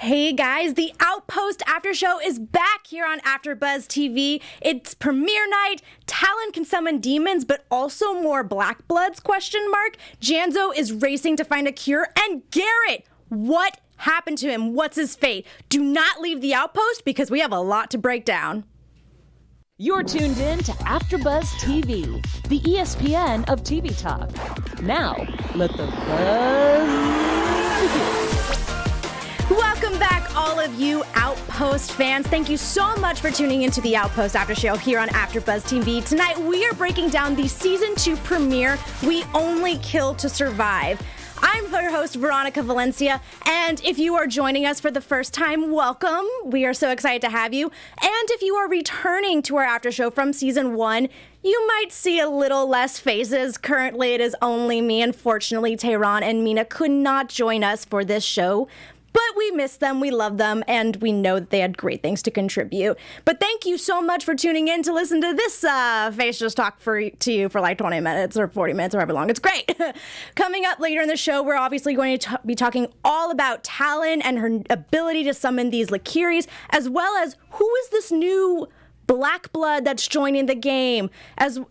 Hey guys, the Outpost After Show is back here on AfterBuzz TV. It's premiere night. Talon can summon demons, but also more Blackbloods, ? Janzo is racing to find a cure. And Garret, what happened to him? What's his fate? Do not leave the Outpost because we have a lot to break down. You're tuned in to AfterBuzz TV, the ESPN of TV talk. Now, let the buzz begin. Welcome back, all of you Outpost fans. Thank you so much for tuning into the Outpost After Show here on AfterBuzz TV. Tonight, we are breaking down the Season 2 premiere, We Only Kill to Survive. I'm your host, Veronica Valencia, and if you are joining us for the first time, welcome. We are so excited to have you. And if you are returning to our after show from Season 1, you might see a little less faces. Currently, it is only me. Unfortunately, Talon and Mina could not join us for this show. But we miss them, we love them, and we know that they had great things to contribute. But thank you so much for tuning in to listen to this face just talk to you for like 20 minutes or 40 minutes or however long. It's great. Coming up later in the show, we're obviously going to be talking all about Talon and her ability to summon these Lakiris, as well as who is this new Blackblood that's joining the game.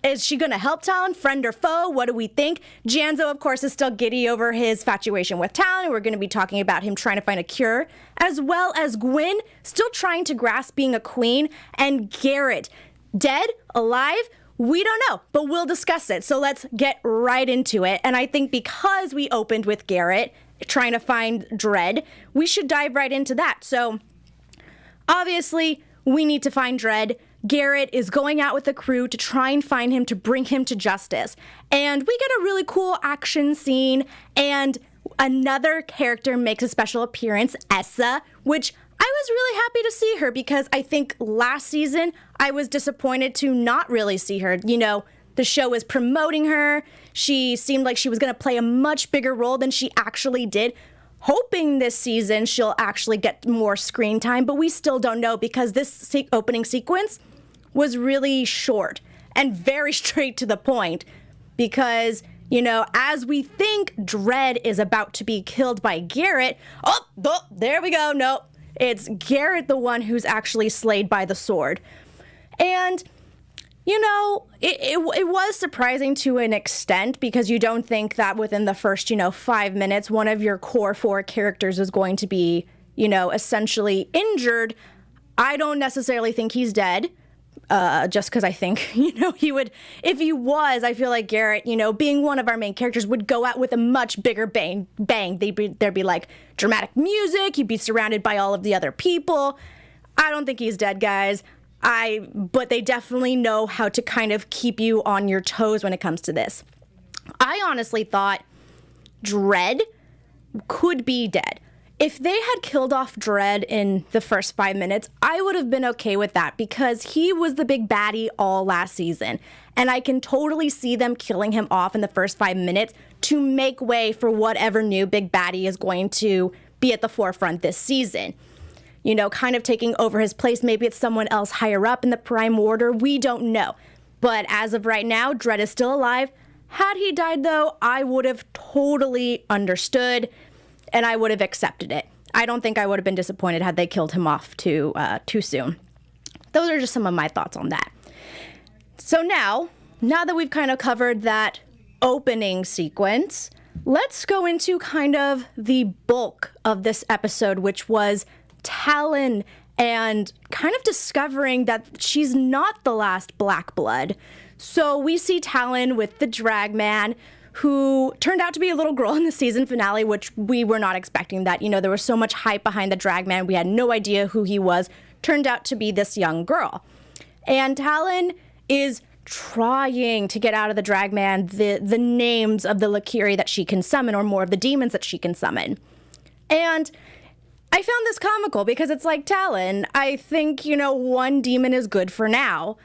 Is she going to help Talon, friend or foe? What do we think? Janzo, of course, is still giddy over his infatuation with Talon. We're going to be talking about him trying to find a cure, as well as Gwynn still trying to grasp being a queen, and Garret, dead, alive? We don't know, but we'll discuss it. So let's get right into it. And I think because we opened with Garret trying to find Dread, we should dive right into that. So obviously, we need to find Dread. Garret is going out with the crew to try and find him to bring him to justice. And we get a really cool action scene, and another character makes a special appearance, Essa, which I was really happy to see her because I think last season I was disappointed to not really see her. You know, the show was promoting her. She seemed like she was going to play a much bigger role than she actually did. Hoping this season she'll actually get more screen time, but we still don't know because this opening sequence was really short and very straight to the point because, you know, as we think Dread is about to be killed by Garret, there we go. No, it's Garret the one who's actually slayed by the sword. And you know, it was surprising to an extent because you don't think that within the first, 5 minutes, one of your core 4 characters is going to be, essentially injured. I don't necessarily think he's dead, just because I think, he would, if he was, I feel like Garret, being one of our main characters would go out with a much bigger bang. There'd be like dramatic music. He'd be surrounded by all of the other people. I don't think he's dead, guys. But they definitely know how to kind of keep you on your toes when it comes to this. I honestly thought Dread could be dead. If they had killed off Dread in the first 5 minutes, I would have been okay with that because he was the big baddie all last season. And I can totally see them killing him off in the first 5 minutes to make way for whatever new big baddie is going to be at the forefront this season. Kind of taking over his place. Maybe it's someone else higher up in the Prime Order. We don't know. But as of right now, Dread is still alive. Had he died, though, I would have totally understood, and I would have accepted it. I don't think I would have been disappointed had they killed him off too soon. Those are just some of my thoughts on that. So now that we've kind of covered that opening sequence, let's go into kind of the bulk of this episode, which was Talon and kind of discovering that she's not the last Blackblood. So we see Talon with the drag man, who turned out to be a little girl in the season finale, which we were not expecting that. There was so much hype behind the drag man. We had no idea who he was. Turned out to be this young girl. And Talon is trying to get out of the drag man the names of the Lakiri that she can summon, or more of the demons that she can summon. And I found this comical because it's like, Talon, I think, one demon is good for now.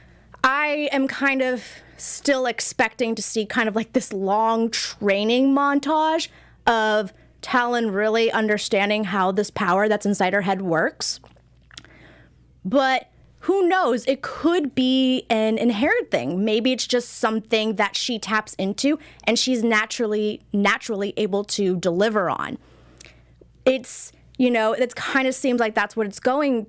I am kind of still expecting to see kind of like this long training montage of Talon really understanding how this power that's inside her head works. But who knows? It could be an inherent thing. Maybe it's just something that she taps into and she's naturally able to deliver on. It's it kind of seems like that's what it's going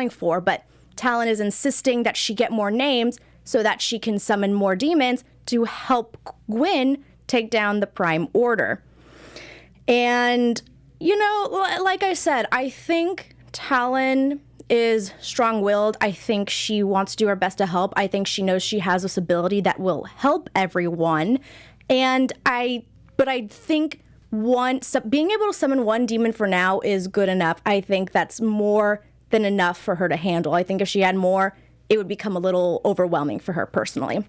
for, but Talon is insisting that she get more names so that she can summon more demons to help Gwynn take down the Prime Order. And, like I said, I think Talon is strong-willed. I think she wants to do her best to help. I think she knows she has this ability that will help everyone. And I think being able to summon one demon for now is good enough. I think that's more than enough for her to handle. I think if she had more, it would become a little overwhelming for her personally.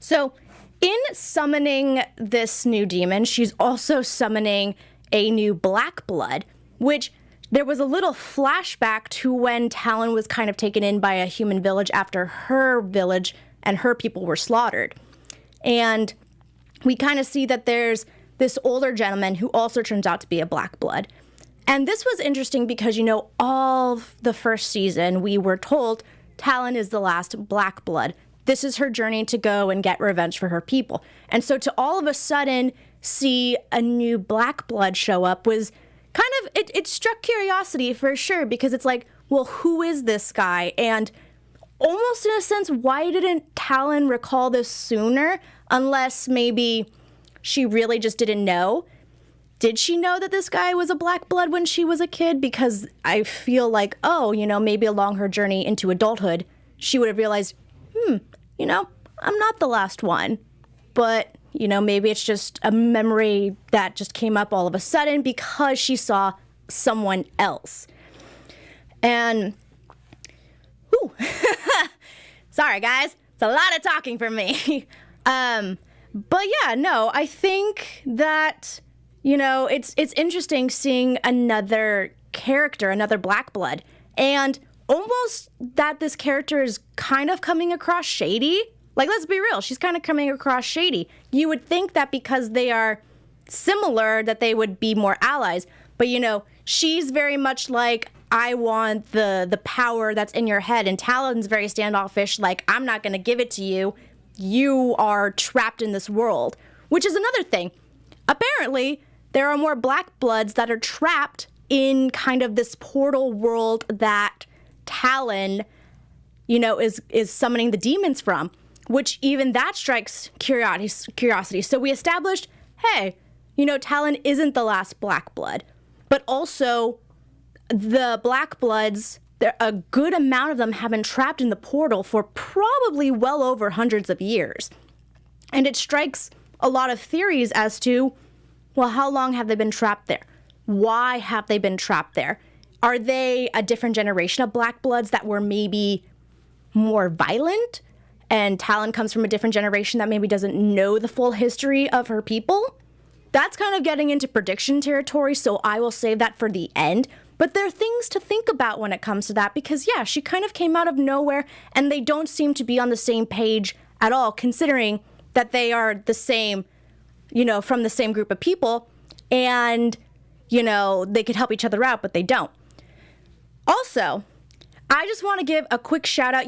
So in summoning this new demon, she's also summoning a new Blackblood, which there was a little flashback to when Talon was kind of taken in by a human village after her village and her people were slaughtered. And we kind of see that there's this older gentleman who also turns out to be a Blackblood. And this was interesting because, all the first season we were told Talon is the last Blackblood. This is her journey to go and get revenge for her people. And so to all of a sudden see a new Blackblood show up was kind of, it struck curiosity for sure, because it's like, well, who is this guy? And almost in a sense, why didn't Talon recall this sooner? Unless maybe she really just didn't know. Did she know that this guy was a Blackblood when she was a kid? Because I feel like, maybe along her journey into adulthood, she would have realized, I'm not the last one. But, maybe it's just a memory that just came up all of a sudden because she saw someone else. And, sorry guys, it's a lot of talking for me. But yeah, no, I think that, it's interesting seeing another character, another Blackblood, and almost that this character is kind of coming across shady. Like, let's be real, she's kind of coming across shady. You would think that because they are similar that they would be more allies, but she's very much like, I want the power that's in your head, and Talon's very standoffish, like, I'm not going to give it to you. You are trapped in this world, which is another thing. Apparently, there are more Blackbloods that are trapped in kind of this portal world that Talon, is summoning the demons from, which even that strikes curiosity. So we established, hey, Talon isn't the last Blackblood, but also the Blackbloods, a good amount of them have been trapped in the portal for probably well over hundreds of years. And it strikes a lot of theories as to, well, how long have they been trapped there? Why have they been trapped there? Are they a different generation of Blackbloods that were maybe more violent? And Talon comes from a different generation that maybe doesn't know the full history of her people? That's kind of getting into prediction territory, so I will save that for the end. But there are things to think about when it comes to that, because yeah, she kind of came out of nowhere and they don't seem to be on the same page at all, considering that they are the same, from the same group of people, and, they could help each other out, but they don't. Also, I just want to give a quick shout out.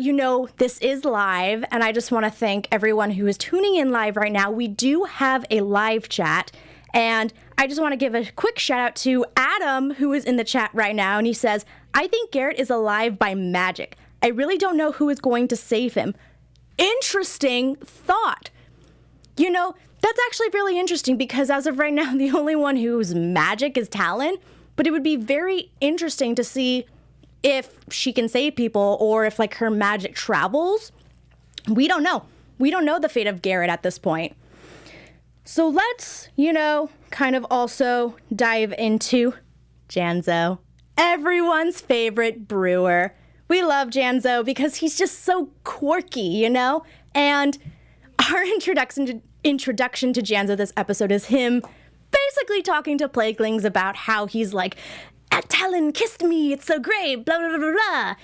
This is live, and I just want to thank everyone who is tuning in live right now. We do have a live chat, and I just want to give a quick shout out to Adam, who is in the chat right now, and he says, I think Garret is alive by magic. I really don't know who is going to save him. Interesting thought. That's actually really interesting, because as of right now, the only one who's magic is Talon, but it would be very interesting to see if she can save people or if her magic travels. We don't know. We don't know the fate of Garret at this point. So let's, kind of also dive into Janzo, everyone's favorite brewer. We love Janzo because he's just so quirky, And our introduction to Janzo this episode is him basically talking to plaguelings about how he's like, Talon kissed me, it's so great, blah, blah, blah, blah, blah.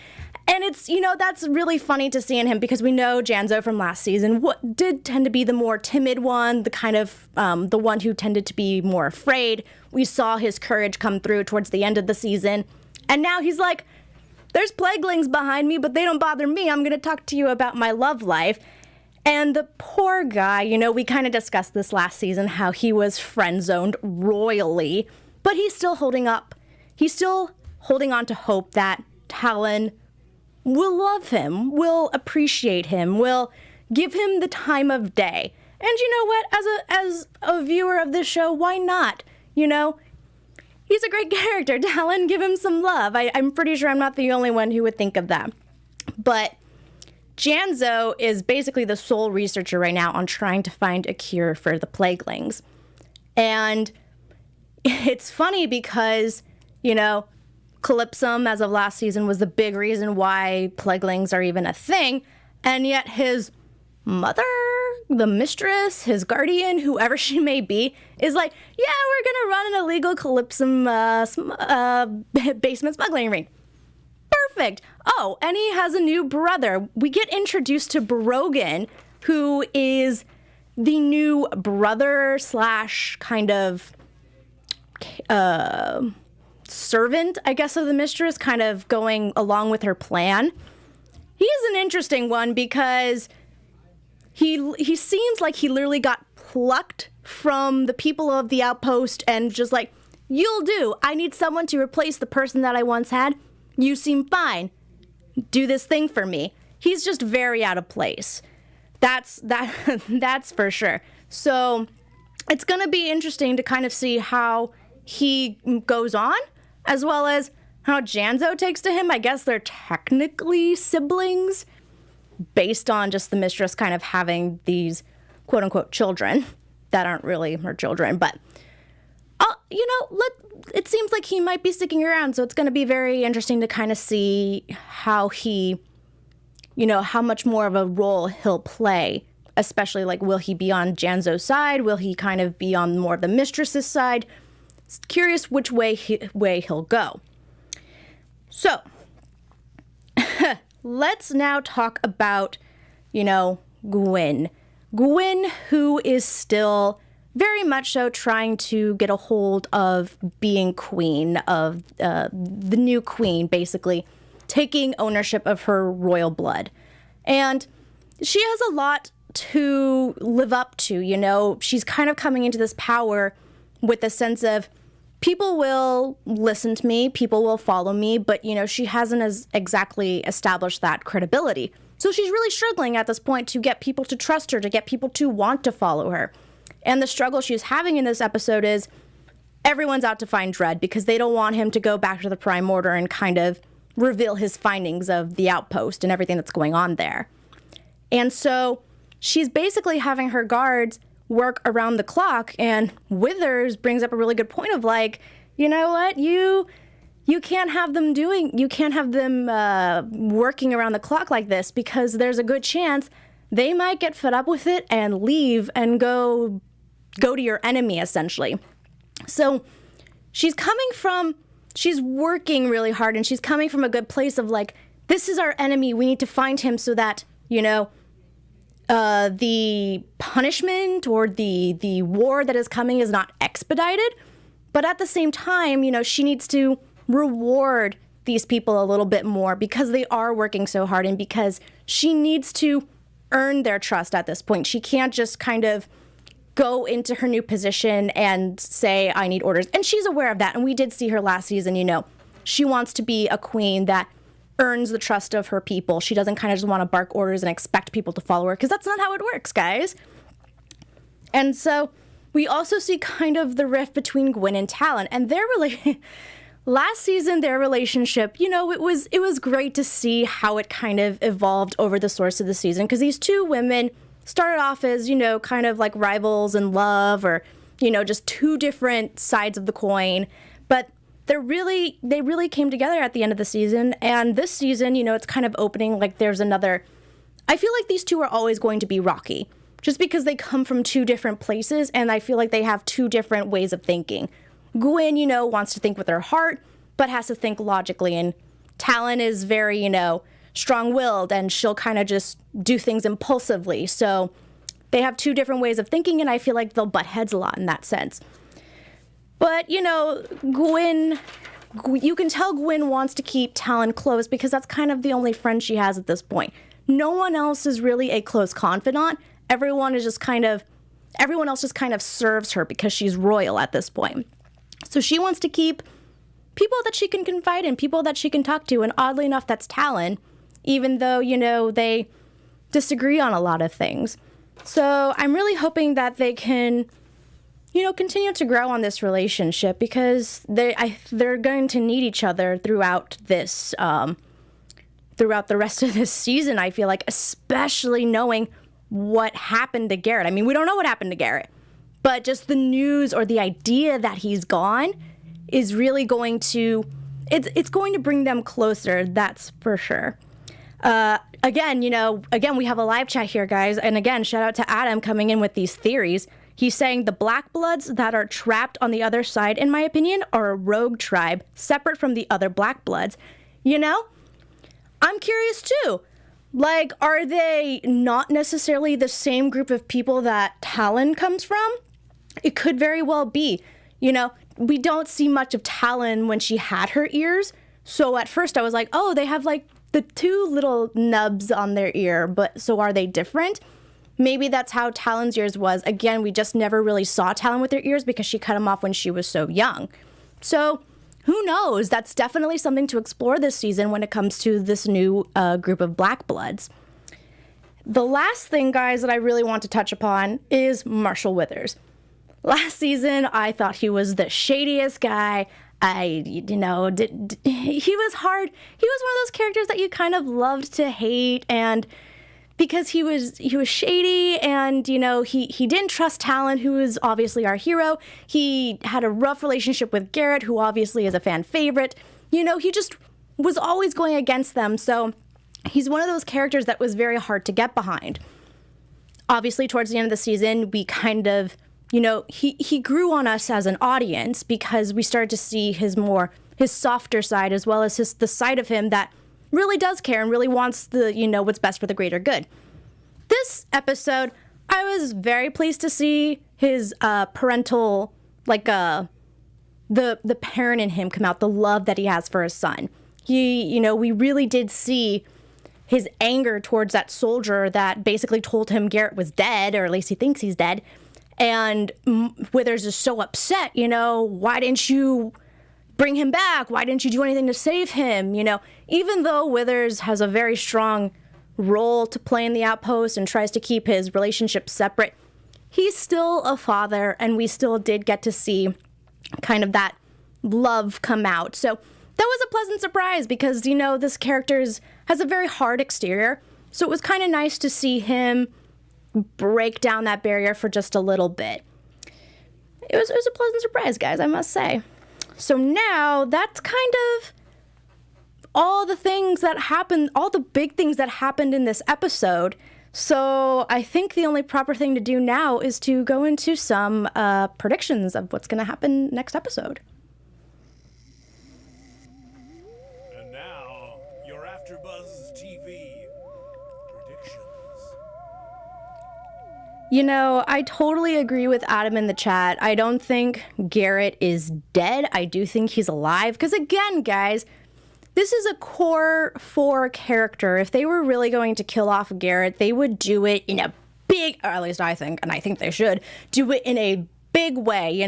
And it's, that's really funny to see in him, because we know Janzo from last season did tend to be the more timid one, the kind of, the one who tended to be more afraid. We saw his courage come through towards the end of the season. And now he's like, there's plaguelings behind me, but they don't bother me. I'm going to talk to you about my love life. And the poor guy, we kind of discussed this last season, how he was friend-zoned royally, but he's still holding up he's still holding on to hope that Talon will love him, will appreciate him, will give him the time of day. And you know what? As a viewer of this show, why not? You know, he's a great character. Talon, give him some love. I'm pretty sure I'm not the only one who would think of that. But Janzo is basically the sole researcher right now on trying to find a cure for the plaguelings. And it's funny because, you know, Calypsum, as of last season, was the big reason why plaguelings are even a thing. And yet his mother, the mistress, his guardian, whoever she may be, is like, yeah, we're going to run an illegal Calypsum basement smuggling ring. Perfect. Oh, and he has a new brother. We get introduced to Brogan, who is the new brother / kind of servant, I guess, of the mistress, kind of going along with her plan. He's an interesting one because he seems like he literally got plucked from the people of the outpost and just like, you'll do. I need someone to replace the person that I once had. You seem fine. Do this thing for me. He's just very out of place. That's for sure. So it's going to be interesting to kind of see how he goes on, as well as how Janzo takes to him. I guess they're technically siblings based on just the mistress kind of having these quote unquote children that aren't really her children. But, you know, it seems like he might be sticking around. So it's going to be very interesting to kind of see how he, you know, how much more of a role he'll play, especially like, will he be on Janzo's side? Will he kind of be on more of the mistress's side? Curious which way he'll go. So let's now talk about, you know, Gwynn. Gwynn, who is still very much so trying to get a hold of being queen, of the new queen, basically taking ownership of her royal blood. And she has a lot to live up to, you know. She's kind of coming into this power with a sense of, people will listen to me, people will follow me, but, you know, she hasn't exactly established that credibility. So she's really struggling at this point to get people to trust her, to get people to want to follow her. And the struggle she's having in this episode is everyone's out to find Dread because they don't want him to go back to the Prime Order and kind of reveal his findings of the outpost and everything that's going on there. And so she's basically having her guards work around the clock, and Withers brings up a really good point of like, you know what, you can't have them working around the clock like this, because there's a good chance they might get fed up with it and leave and go to your enemy, essentially. So she's working really hard, and she's coming from a good place of like, this is our enemy, we need to find him so that, you know, the punishment or the war that is coming is not expedited. But at the same time, you know, she needs to reward these people a little bit more because they are working so hard, and because she needs to earn their trust at this point. She can't just kind of go into her new position and say, I need orders. And she's aware of that. And we did see her last season, you know, she wants to be a queen that earns the trust of her people. She doesn't kind of just want to bark orders and expect people to follow her, because that's not how it works, guys. And so we also see kind of the rift between Gwynn and Talon, and their last season, their relationship, you know, it was great to see how it kind of evolved over the course of the season, because these two women started off as, you know, kind of like rivals in love, or, you know, just two different sides of the coin. But they really came together at the end of the season. And this season, you know, it's kind of opening like there's another. I feel like these two are always going to be rocky, just because they come from two different places, and I feel like they have two different ways of thinking. Gwynn, you know, wants to think with her heart, but has to think logically. And Talon is very, you know, strong-willed, and she'll kind of just do things impulsively. So they have two different ways of thinking, and I feel like they'll butt heads a lot in that sense. But, you know, Gwynn, you can tell Gwynn wants to keep Talon close, because that's kind of the only friend she has at this point. No one else is really a close confidant. Everyone else just kind of serves her because she's royal at this point. So she wants to keep people that she can confide in, people that she can talk to. And oddly enough, that's Talon, even though, you know, they disagree on a lot of things. So I'm really hoping that they can, you know, continue to grow on this relationship, because they're going to need each other throughout this, throughout the rest of this season, I feel like, especially knowing what happened to Garret. I mean, we don't know what happened to Garret, but just the news or the idea that he's gone is really going to, it's going to bring them closer, that's for sure. Again, we have a live chat here, guys, and again, shout out to Adam coming in with these theories. He's saying the Blackbloods that are trapped on the other side, in my opinion, are a rogue tribe separate from the other Blackbloods. You know, I'm curious too. Like, are they not necessarily the same group of people that Talon comes from? It could very well be. You know, we don't see much of Talon when she had her ears. So at first I was like, oh, they have like the two little nubs on their ear, but so are they different? Maybe that's how Talon's ears was. Again, we just never really saw Talon with her ears because she cut them off when she was so young. So who knows? That's definitely something to explore this season when it comes to this new group of Blackbloods. The last thing, guys, that I really want to touch upon is Marshall Withers. Last season, I thought he was the shadiest guy. He was hard. He was one of those characters that you kind of loved to hate, and because he was shady, and, you know, he didn't trust Talon, who is obviously our hero. He had a rough relationship with Garret, who obviously is a fan favorite. You know, he just was always going against them. So he's one of those characters that was very hard to get behind. Obviously, towards the end of the season, we kind of, you know, he grew on us as an audience because we started to see his softer side, as well as the side of him that really does care and really wants what's best for the greater good. This episode, I was very pleased to see his parental, the parent in him come out, the love that he has for his son. We really did see his anger towards that soldier that basically told him Garret was dead, or at least he thinks he's dead. And Withers is so upset, why didn't you bring him back? Why didn't you do anything to save him? Even though Withers has a very strong role to play in the Outpost and tries to keep his relationship separate, he's still a father, and we still did get to see kind of that love come out. So that was a pleasant surprise because, this character has a very hard exterior. So it was kind of nice to see him break down that barrier for just a little bit. It was a pleasant surprise, guys, I must say. So now that's kind of all the things that happened, all the big things that happened in this episode. So I think the only proper thing to do now is to go into some predictions of what's going to happen next episode. And now, your AfterBuzz TV predictions. I totally agree with Adam in the chat. I don't think Garret is dead. I do think he's alive. Because again, guys, this is a core 4 character. If they were really going to kill off Garret, they would do it in a big, or at least I think, and I think they should, do it in a big way,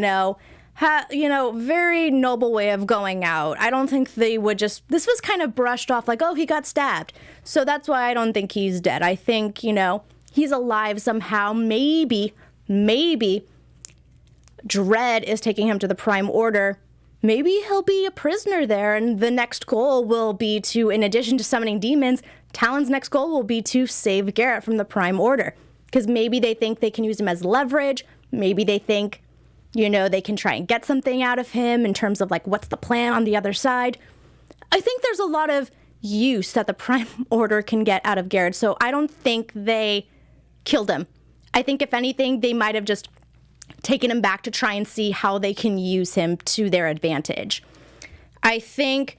very noble way of going out. I don't think they would just, this was kind of brushed off like, oh, he got stabbed. So that's why I don't think he's dead. I think, he's alive somehow. Maybe Dread is taking him to the Prime Order. Maybe he'll be a prisoner there, and the next goal will be to, in addition to summoning demons, Talon's next goal will be to save Garret from the Prime Order. Because maybe they think they can use him as leverage. Maybe they think, they can try and get something out of him in terms of, what's the plan on the other side. I think there's a lot of use that the Prime Order can get out of Garret, so I don't think they killed him. I think, if anything, they might have just taken him back to try and see how they can use him to their advantage. I think,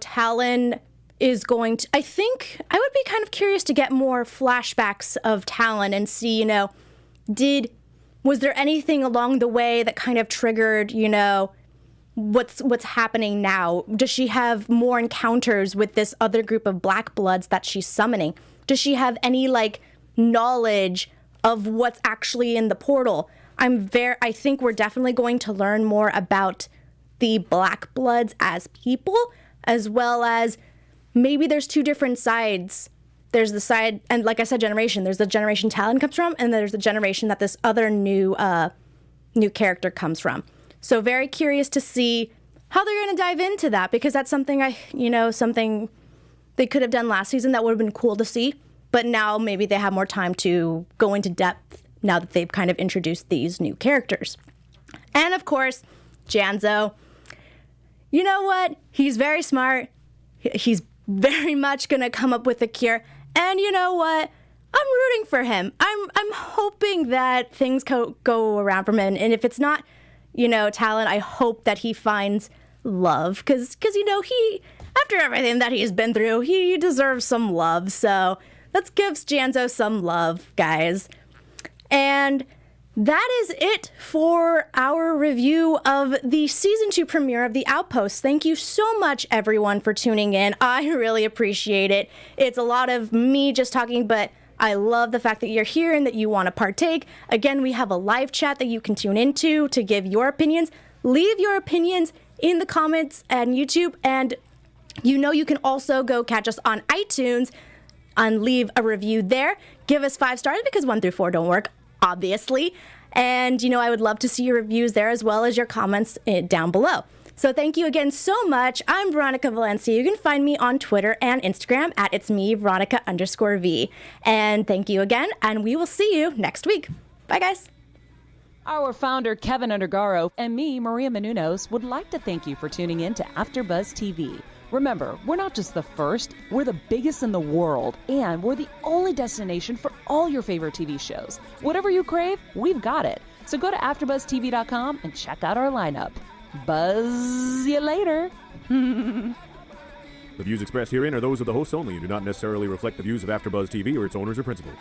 Talon is going to... I think I would be kind of curious to get more flashbacks of Talon and see, was there anything along the way that kind of triggered, what's happening now? Does she have more encounters with this other group of Blackbloods that she's summoning? Does she have any, knowledge of what's actually in the portal? I think we're definitely going to learn more about the Blackbloods as people, as well as maybe there's two different sides. There's the side, and like I said, generation. There's the generation Talon comes from, and there's the generation that this other new character comes from. So very curious to see how they're going to dive into that, because that's something something they could have done last season that would have been cool to see. But now maybe they have more time to go into depth now that they've kind of introduced these new characters. And of course, Janzo. You know what? He's very smart. He's very much going to come up with a cure. And you know what? I'm rooting for him. I'm hoping that things go around for him. And if it's not, Talon, I hope that he finds love. Because he, after everything that he's been through, he deserves some love. So let's give Janzo some love, guys. And that is it for our review of the Season 2 premiere of The Outpost. Thank you so much, everyone, for tuning in. I really appreciate it. It's a lot of me just talking, but I love the fact that you're here and that you want to partake. Again, we have a live chat that you can tune into to give your opinions. Leave your opinions in the comments and YouTube, and you can also go catch us on iTunes and leave a review there. Give us 5 stars because 1 through 4 don't work, obviously. And, I would love to see your reviews there as well as your comments down below. So thank you again so much. I'm Veronica Valencia. You can find me on Twitter and Instagram at @itsme, Veronica_V. And thank you again, and we will see you next week. Bye, guys. Our founder, Kevin Undergaro, and me, Maria Menounos, would like to thank you for tuning in to AfterBuzz TV. Remember, we're not just the first, we're the biggest in the world, and we're the only destination for all your favorite TV shows. Whatever you crave, we've got it. So go to AfterBuzzTV.com and check out our lineup. Buzz you later. The views expressed herein are those of the hosts only and do not necessarily reflect the views of AfterBuzz TV or its owners or principals.